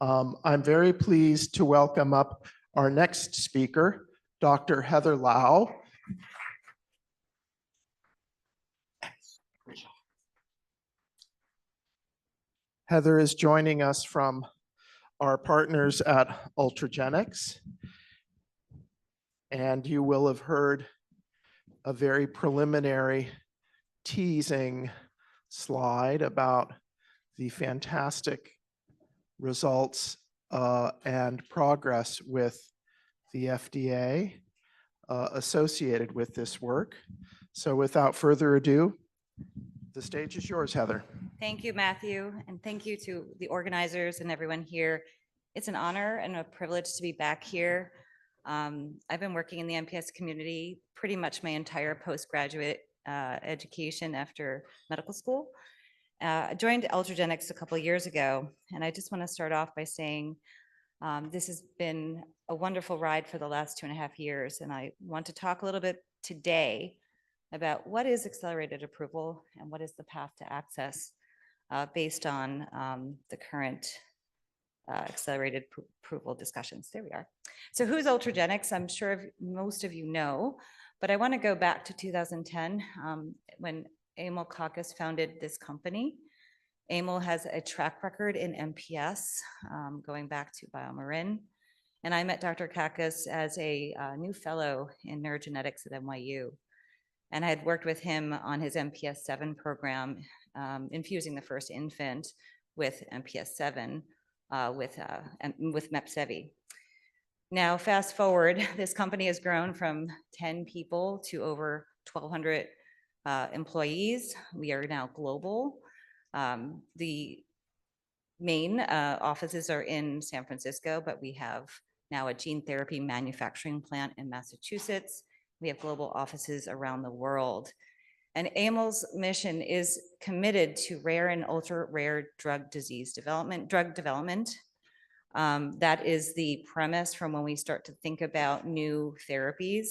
I'm very pleased to welcome up our next speaker, Dr. Heather Lau. Heather is joining us from our partners at Ultragenyx, and you will have heard a very preliminary teasing slide about the fantastic results and progress with the FDA associated with this work. So without further ado, the stage is yours, Heather. Thank you, Matthew, and thank you to the organizers and everyone here. It's an honor and a privilege to be back here. I've been working in the MPS community pretty much my entire postgraduate education after medical school. I joined Ultragenyx a couple of years ago, and I just want to start off by saying this has been a wonderful ride for the last 2.5 years, and I want to talk a little bit today about what is accelerated approval and what is the path to access based on the current accelerated approval discussions. There we are. So who's Ultragenyx? I'm sure most of you know, but I want to go back to 2010 when Emil Kakkis founded this company. Emil has a track record in MPS going back to BioMarin. And I met Dr. Kakkis as a new fellow in neurogenetics at NYU. And I had worked with him on his MPS 7 program, infusing the first infant with MPS 7 with Mepsevii. Now, fast forward, this company has grown from 10 people to over 1,200 employees. We are now global. The main offices are in San Francisco, but we have now a gene therapy manufacturing plant in Massachusetts. We have global offices around the world. And Emil's mission is committed to rare and ultra-rare drug development. That is the premise from when we start to think about new therapies.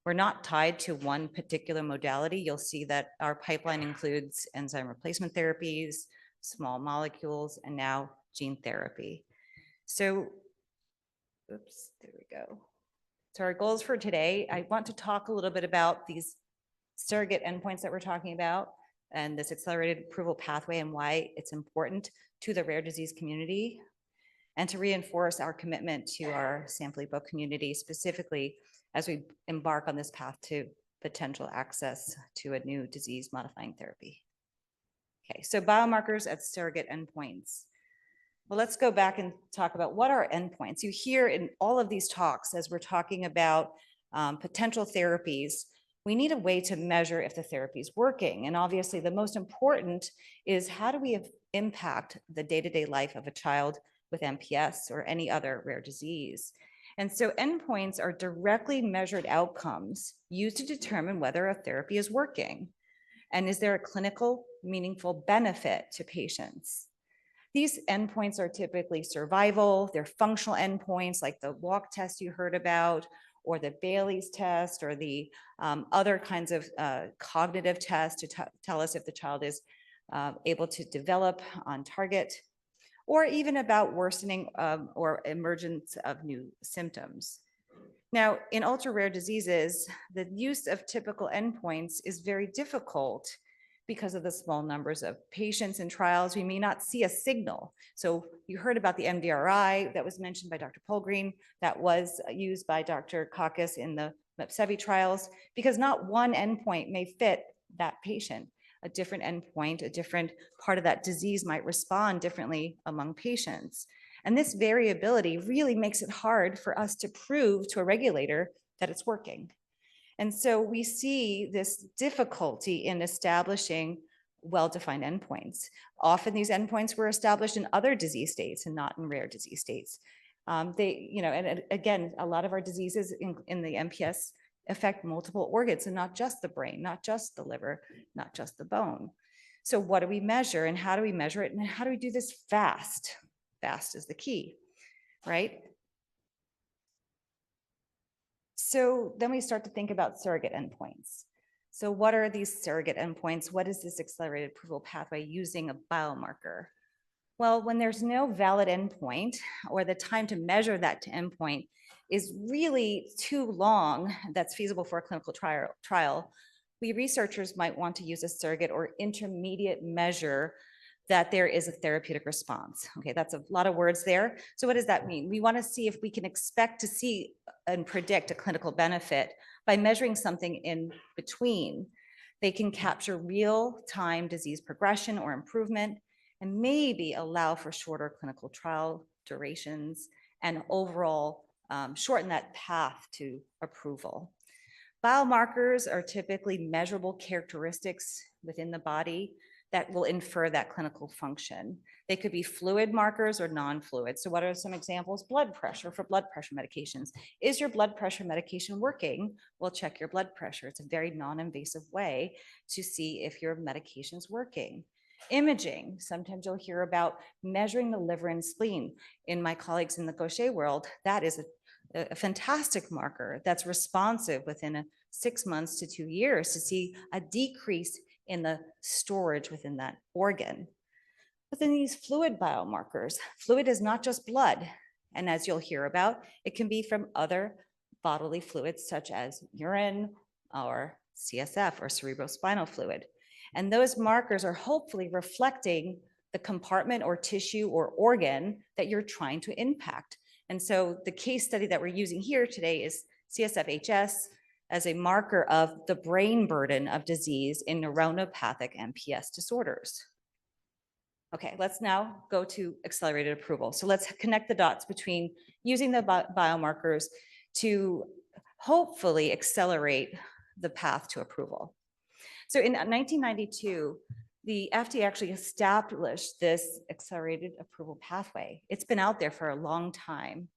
We're not tied to one particular modality. You'll see that our pipeline includes enzyme replacement therapies, small molecules, and now gene therapy. So, oops, there we go. So our goals for today, I want to talk a little bit about these surrogate endpoints that we're talking about and this accelerated approval pathway and why it's important to the rare disease community, and to reinforce our commitment to our Sanfilippo community, specifically as we embark on this path to potential access to a new disease-modifying therapy. Okay, so biomarkers at surrogate endpoints. Well, let's go back and talk about what are endpoints. You hear in all of these talks, as we're talking about potential therapies, we need a way to measure if the therapy is working. And obviously, the most important is how do we impact the day-to-day life of a child with MPS or any other rare disease. And so endpoints are directly measured outcomes used to determine whether a therapy is working. And is there a clinical, meaningful benefit to patients? These endpoints are typically survival, they're functional endpoints like the walk test you heard about, or the Bailey's test, or the other kinds of cognitive tests to tell us if the child is able to develop on target, or even about worsening or emergence of new symptoms. Now, in ultra-rare diseases, the use of typical endpoints is very difficult because of the small numbers of patients in trials. We may not see a signal. So you heard about the MDRI that was mentioned by Dr. Polgreen, that was used by Dr. Kakkis in the Mepsevii trials, because not one endpoint may fit that patient. A different endpoint, a different part of that disease might respond differently among patients. And this variability really makes it hard for us to prove to a regulator that it's working. And so we see this difficulty in establishing well-defined endpoints. Often these endpoints were established in other disease states and not in rare disease states. And again, a lot of our diseases in the MPS affect multiple organs and not just the brain, not just the liver, not just the bone. So what do we measure and how do we measure it and how do we do this fast? Fast is the key, right? So then we start to think about surrogate endpoints. So what are these surrogate endpoints? What is this accelerated approval pathway using a biomarker? Well, when there's no valid endpoint or the time to measure that to endpoint is really too long that's feasible for a clinical trial, we researchers might want to use a surrogate or intermediate measure that there is a therapeutic response. Okay, that's a lot of words there. So what does that mean? We want to see if we can expect to see and predict a clinical benefit by measuring something in between. They can capture real-time disease progression or improvement, and maybe allow for shorter clinical trial durations and overall shorten that path to approval. Biomarkers are typically measurable characteristics within the body that will infer that clinical function. They could be fluid markers or non-fluid. So what are some examples? Blood pressure for blood pressure medications. Is your blood pressure medication working? Well, check your blood pressure. It's a very non-invasive way to see if your medication's working. Imaging, sometimes you'll hear about measuring the liver and spleen. In my colleagues in the Gaucher world, that is a fantastic marker that's responsive within 6 months to 2 years to see a decrease in the storage within that organ. But then these fluid biomarkers, fluid is not just blood. And as you'll hear about, it can be from other bodily fluids such as urine or CSF or cerebrospinal fluid. And those markers are hopefully reflecting the compartment or tissue or organ that you're trying to impact. And so the case study that we're using here today is CSF-HS as a marker of the brain burden of disease in neuronopathic MPS disorders. Okay, let's now go to accelerated approval. So let's connect the dots between using the biomarkers to hopefully accelerate the path to approval. So in 1992, the FDA actually established this accelerated approval pathway. It's been out there for a long time.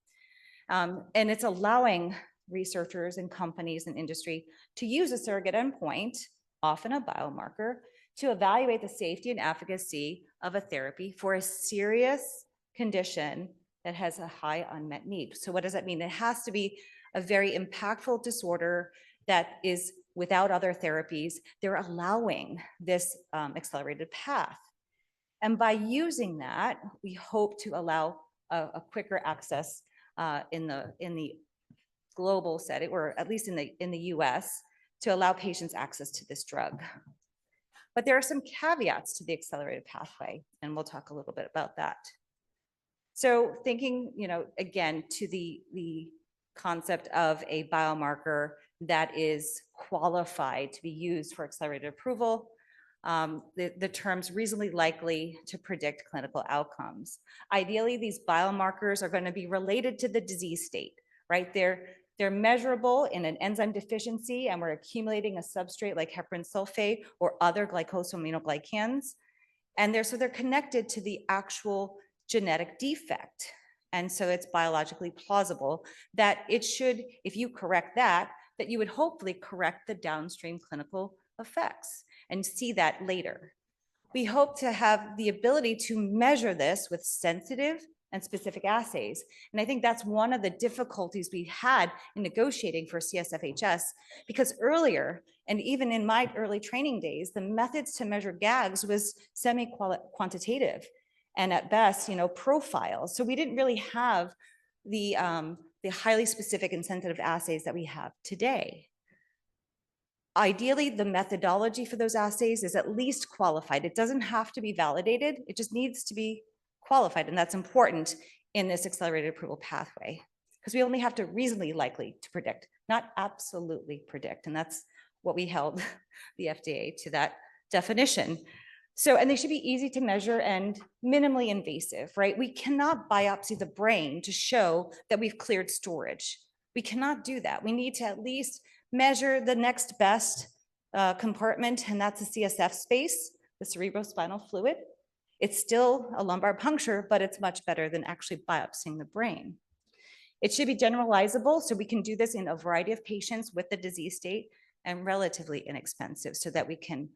And it's allowing researchers and companies and industry to use a surrogate endpoint, often a biomarker, to evaluate the safety and efficacy of a therapy for a serious condition that has a high unmet need. So what does that mean? It has to be a very impactful disorder that is without other therapies. They're allowing this accelerated path. And by using that, we hope to allow a quicker access in the global setting, or at least in the US, to allow patients access to this drug. But there are some caveats to the accelerated pathway, and we'll talk a little bit about that. So thinking, again, to the concept of a biomarker that is qualified to be used for accelerated approval, the terms reasonably likely to predict clinical outcomes. Ideally, these biomarkers are going to be related to the disease state, right? They're measurable in an enzyme deficiency, and we're accumulating a substrate like heparan sulfate or other glycosaminoglycans. And they're connected to the actual genetic defect. And so it's biologically plausible that it should, if you correct that you would hopefully correct the downstream clinical effects and see that later. We hope to have the ability to measure this with sensitive and specific assays. And I think that's one of the difficulties we had in negotiating for CSF-HS, because earlier, and even in my early training days, the methods to measure GAGs was semi-quantitative and at best, profiles. So we didn't really have the highly specific and sensitive assays that we have today. Ideally, the methodology for those assays is at least qualified. It doesn't have to be validated. It just needs to be qualified. And that's important in this accelerated approval pathway, because we only have to reasonably likely to predict, not absolutely predict. And that's what we held the FDA to that definition. So, and they should be easy to measure and minimally invasive, right? We cannot biopsy the brain to show that we've cleared storage. We cannot do that. We need to at least measure the next best compartment, and that's the CSF space, the cerebrospinal fluid. It's still a lumbar puncture, but it's much better than actually biopsying the brain. It should be generalizable, so we can do this in a variety of patients with the disease state, and relatively inexpensive so that we can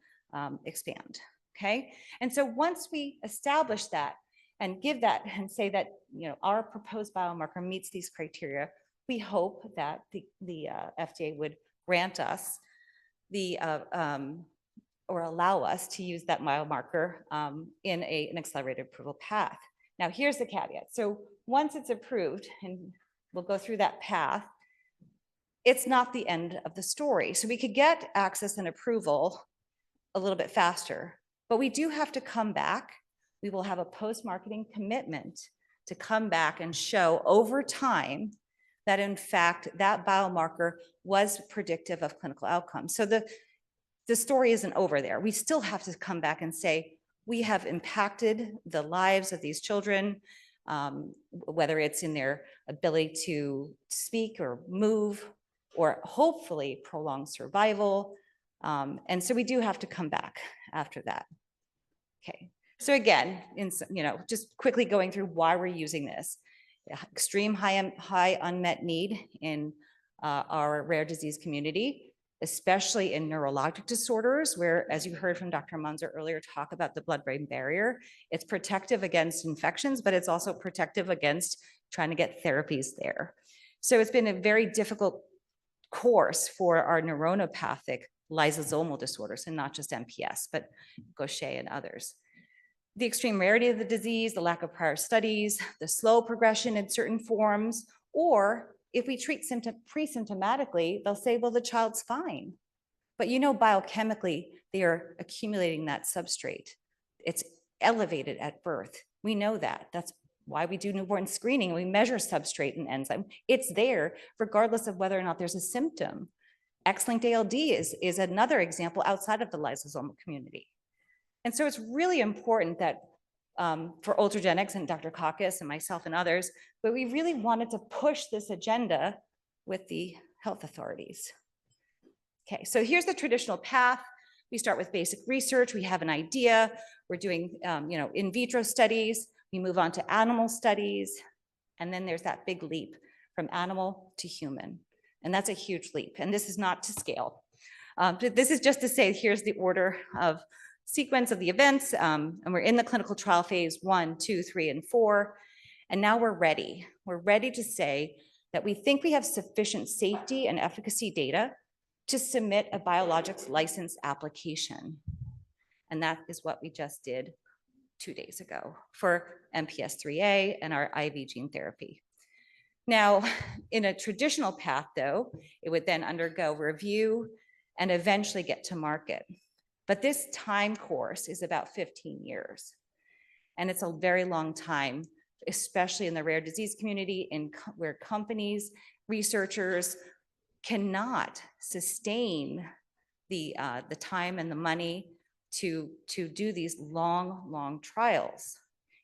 expand. Okay, and so once we establish that and give that and say that our proposed biomarker meets these criteria, we hope that the FDA would grant us the or allow us to use that biomarker in an accelerated approval path. Now, here's the caveat. So once it's approved, and we'll go through that path, it's not the end of the story. So we could get access and approval a little bit faster, but we do have to come back. We will have a post-marketing commitment to come back and show over time that in fact, that biomarker was predictive of clinical outcomes. So the story isn't over there. We still have to come back and say, we have impacted the lives of these children, whether it's in their ability to speak or move, or hopefully prolong survival. And so we do have to come back after that. Okay, so again, just quickly going through why we're using this. Extreme high unmet need in our rare disease community, especially in neurologic disorders, where, as you heard from Dr. Munzer earlier, talk about the blood-brain barrier. It's protective against infections, but it's also protective against trying to get therapies there. So it's been a very difficult course for our neuronopathic lysosomal disorders, and not just MPS, but Gaucher and others. The extreme rarity of the disease, the lack of prior studies, the slow progression in certain forms, or if we treat pre-symptomatically, they'll say, well, the child's fine. But biochemically, they are accumulating that substrate. It's elevated at birth. We know that. That's why we do newborn screening. We measure substrate and enzyme. It's there regardless of whether or not there's a symptom. X-linked ALD is another example outside of the lysosomal community. And so it's really important that for Ultragenyx and Dr. Kakis and myself and others, but we really wanted to push this agenda with the health authorities. Okay, so here's the traditional path. We start with basic research. We have an idea. We're doing in vitro studies. We move on to animal studies. And then there's that big leap from animal to human. And that's a huge leap. And this is not to scale. This is just to say, here's the order of sequence of the events. And we're in the clinical trial phase 1, 2, 3, and 4. And now we're ready. We're ready to say that we think we have sufficient safety and efficacy data to submit a biologics license application. And that is what we just did 2 days ago for MPS IIIA and our IV gene therapy. Now, in a traditional path, though, it would then undergo review and eventually get to market. But this time course is about 15 years. And it's a very long time, especially in the rare disease community, where companies, researchers cannot sustain the time and the money to do these long trials,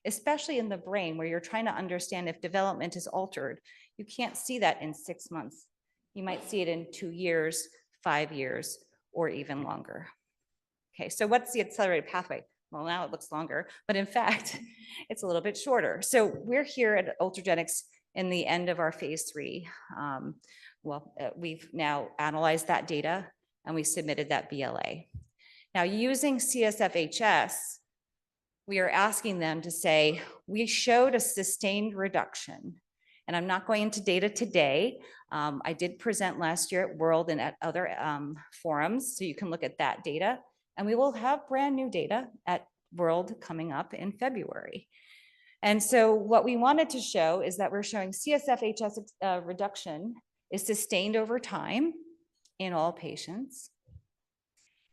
especially in the brain, where you're trying to understand if development is altered. You can't see that in 6 months. You might see it in 2 years, 5 years, or even longer. Okay, so what's the accelerated pathway? Well, now it looks longer, but in fact, it's a little bit shorter. So we're here at Ultragenyx in the end of our phase 3. We've now analyzed that data and we submitted that BLA. Now, using CSFHS, we are asking them to say, we showed a sustained reduction. And I'm not going into data today. I did present last year at World and at other forums, so you can look at that data. And we will have brand new data at World coming up in February. And so what we wanted to show is that we're showing CSFHS reduction is sustained over time in all patients.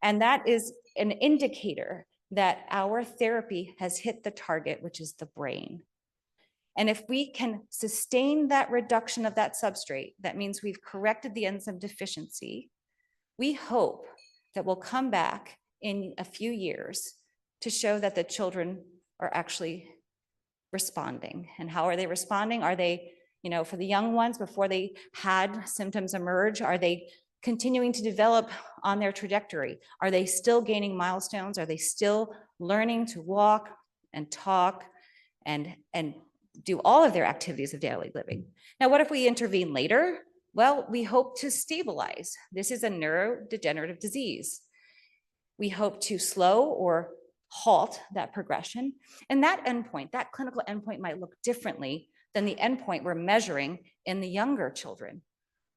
And that is an indicator that our therapy has hit the target, which is the brain. And if we can sustain that reduction of that substrate, that means we've corrected the enzyme deficiency. We hope that we'll come back in a few years to show that the children are actually responding. And how are they responding? Are they, for the young ones, before they had symptoms emerge, are they continuing to develop on their trajectory? Are they still gaining milestones? Are they still learning to walk and talk and do all of their activities of daily living? Now, what if we intervene later? Well, we hope to stabilize. This is a neurodegenerative disease. We hope to slow or halt that progression. And that endpoint, that clinical endpoint, might look differently than the endpoint we're measuring in the younger children.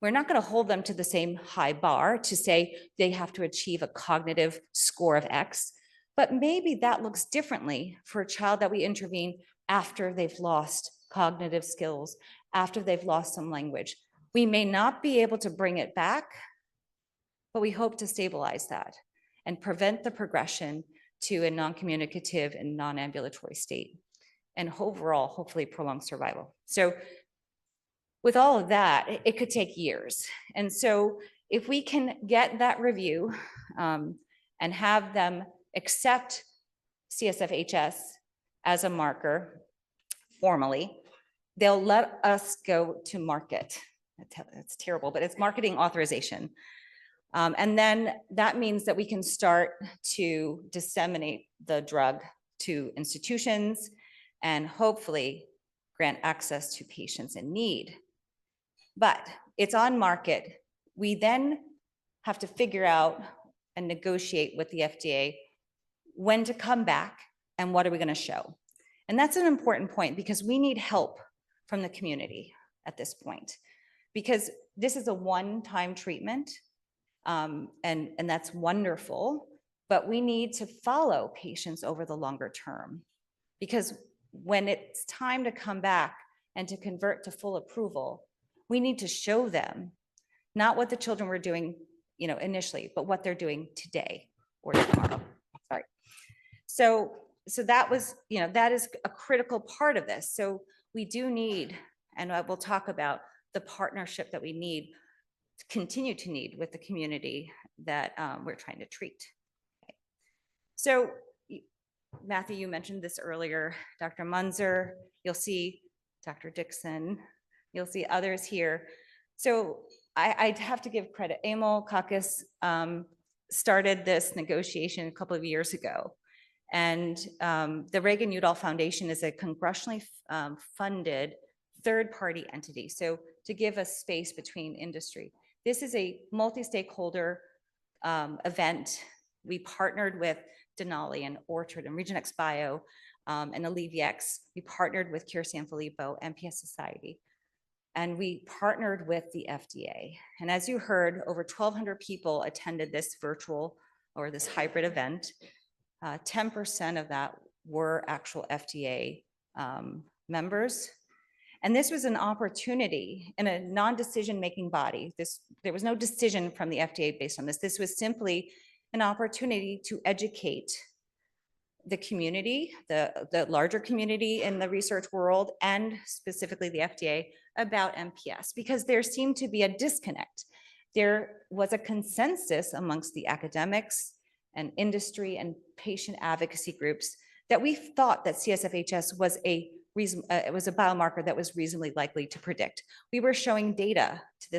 We're not going to hold them to the same high bar to say they have to achieve a cognitive score of X, but maybe that looks differently for a child that we intervene after they've lost cognitive skills, after they've lost some language. We may not be able to bring it back, but we hope to stabilize that and prevent the progression to a non-communicative and non-ambulatory state, and overall, hopefully prolong survival. So with all of that, it could take years. And so if we can get that review and have them accept CSFHS as a marker formally, they'll let us go to market. It's terrible, but it's marketing authorization. And then that means that we can start to disseminate the drug to institutions and hopefully grant access to patients in need. But it's on market. We then have to figure out and negotiate with the FDA when to come back and what are we going to show. And that's an important point because we need help from the community at this point, because this is a one-time treatment. And that's wonderful, but we need to follow patients over the longer term, because when it's time to come back and to convert to full approval, we need to show them not what the children were doing, initially, but what they're doing today or tomorrow. Sorry. So that was, that is a critical part of this. So we do need, and I will talk about the partnership that we need, continue to need with the community that we're trying to treat. Okay. So Matthew, you mentioned this earlier, Dr. Munzer, you'll see Dr. Dixon, you'll see others here. So I'd have to give credit. Emil Kakis started this negotiation a couple of years ago. And the Reagan-Udall Foundation is a congressionally funded third-party entity. So to give us space between industry. This is a multi-stakeholder event. We partnered with Denali and Orchard and Regenex Bio and Alleviax. We partnered with Cure Sanfilippo, MPS Society, and we partnered with the FDA. And as you heard, over 1,200 people attended this virtual or this hybrid event. 10% of that were actual FDA members. And this was an opportunity in a non-decision-making body. There was no decision from the FDA based on this. This was simply an opportunity to educate the community, the larger community in the research world, and specifically the FDA about MPS, because there seemed to be a disconnect. There was a consensus amongst the academics and industry and patient advocacy groups that we thought that CSFHS was a biomarker that was reasonably likely to predict. We were showing data to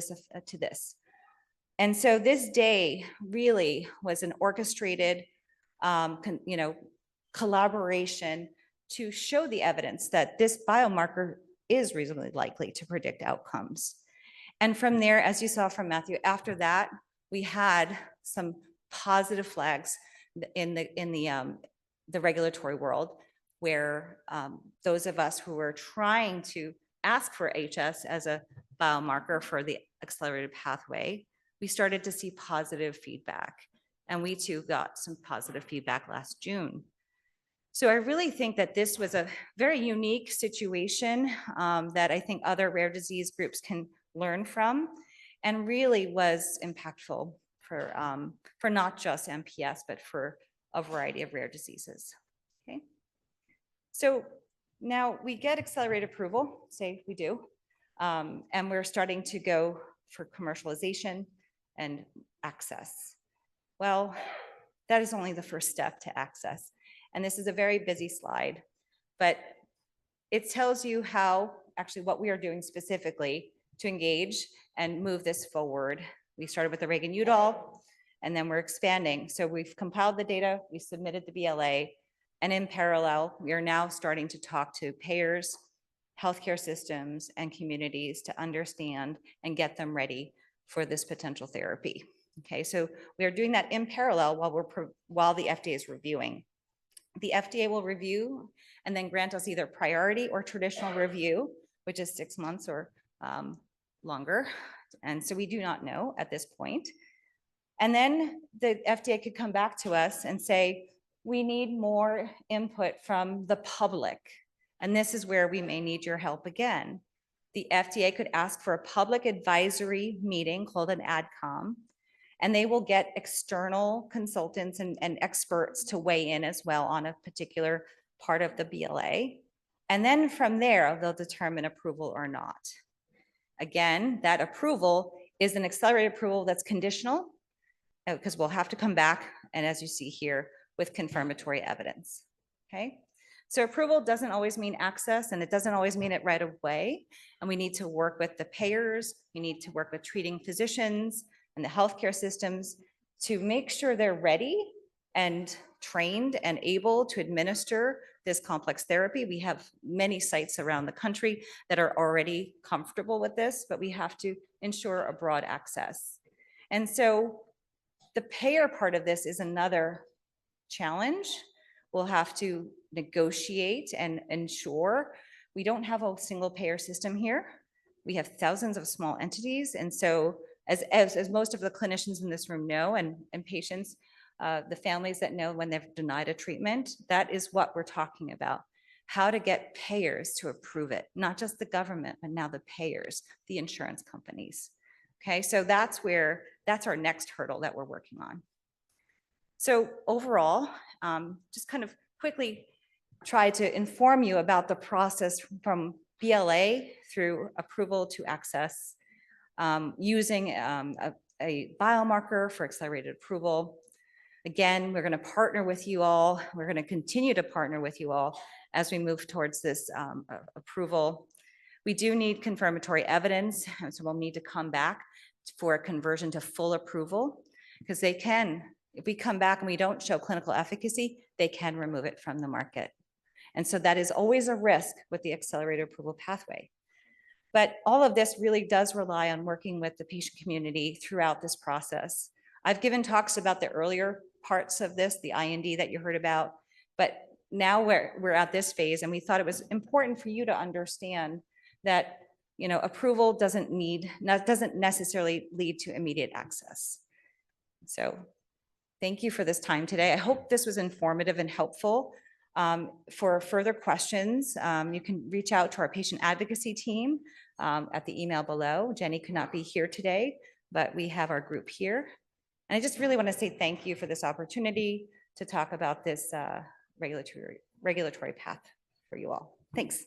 this. And so this day really was an orchestrated, collaboration to show the evidence that this biomarker is reasonably likely to predict outcomes. And from there, as you saw from Matthew, after that, we had some positive flags in the regulatory world, where those of us who were trying to ask for HS as a biomarker for the accelerated pathway, we started to see positive feedback. And we too got some positive feedback last June. So I really think that this was a very unique situation that I think other rare disease groups can learn from, and really was impactful for not just MPS, but for a variety of rare diseases. Okay. So now we get accelerated approval, say we do, and we're starting to go for commercialization and access. Well, that is only the first step to access. And this is a very busy slide, but it tells you how, actually what we are doing specifically to engage and move this forward. We started with the Reagan-Udall, and then we're expanding. So we've compiled the data, we submitted the BLA, and in parallel, we are now starting to talk to payers, healthcare systems, and communities to understand and get them ready for this potential therapy. Okay, so we are doing that in parallel while the FDA is reviewing. The FDA will review and then grant us either priority or traditional review, which is 6 months or longer. And so we do not know at this point. And then the FDA could come back to us and say, we need more input from the public. And this is where we may need your help again. The FDA could ask for a public advisory meeting called an AdCom, and they will get external consultants and experts to weigh in as well on a particular part of the BLA. And then from there, they'll determine approval or not. Again, that approval is an accelerated approval that's conditional, because we'll have to come back, and as you see here, with confirmatory evidence, okay? So approval doesn't always mean access, and it doesn't always mean it right away. And we need to work with the payers, we need to work with treating physicians and the healthcare systems to make sure they're ready and trained and able to administer this complex therapy. We have many sites around the country that are already comfortable with this, but we have to ensure a broad access. And so the payer part of this is another challenge. We'll have to negotiate and ensure we don't have a single payer system here. We have thousands of small entities. And so as most of the clinicians in this room know, and patients, the families that know when they've denied a treatment, that is what we're talking about. How to get payers to approve it, not just the government, but now the payers, the insurance companies. Okay, so that's our next hurdle that we're working on. So overall, just kind of quickly try to inform you about the process from BLA through approval to access, using a biomarker for accelerated approval. Again, we're going to partner with you all. We're going to continue to partner with you all as we move towards this approval. We do need confirmatory evidence, so we'll need to come back for a conversion to full approval, because they can, if we come back and we don't show clinical efficacy, they can remove it from the market. And so that is always a risk with the accelerated approval pathway. But all of this really does rely on working with the patient community throughout this process. I've given talks about the earlier parts of this, the IND that you heard about, but now we're at this phase, and we thought it was important for you to understand that, you know, approval doesn't necessarily lead to immediate access. So thank you for this time today. I hope this was informative and helpful. For further questions, you can reach out to our patient advocacy team at the email below. Jenny could not be here today, but we have our group here. And I just really want to say thank you for this opportunity to talk about this regulatory path for you all. Thanks.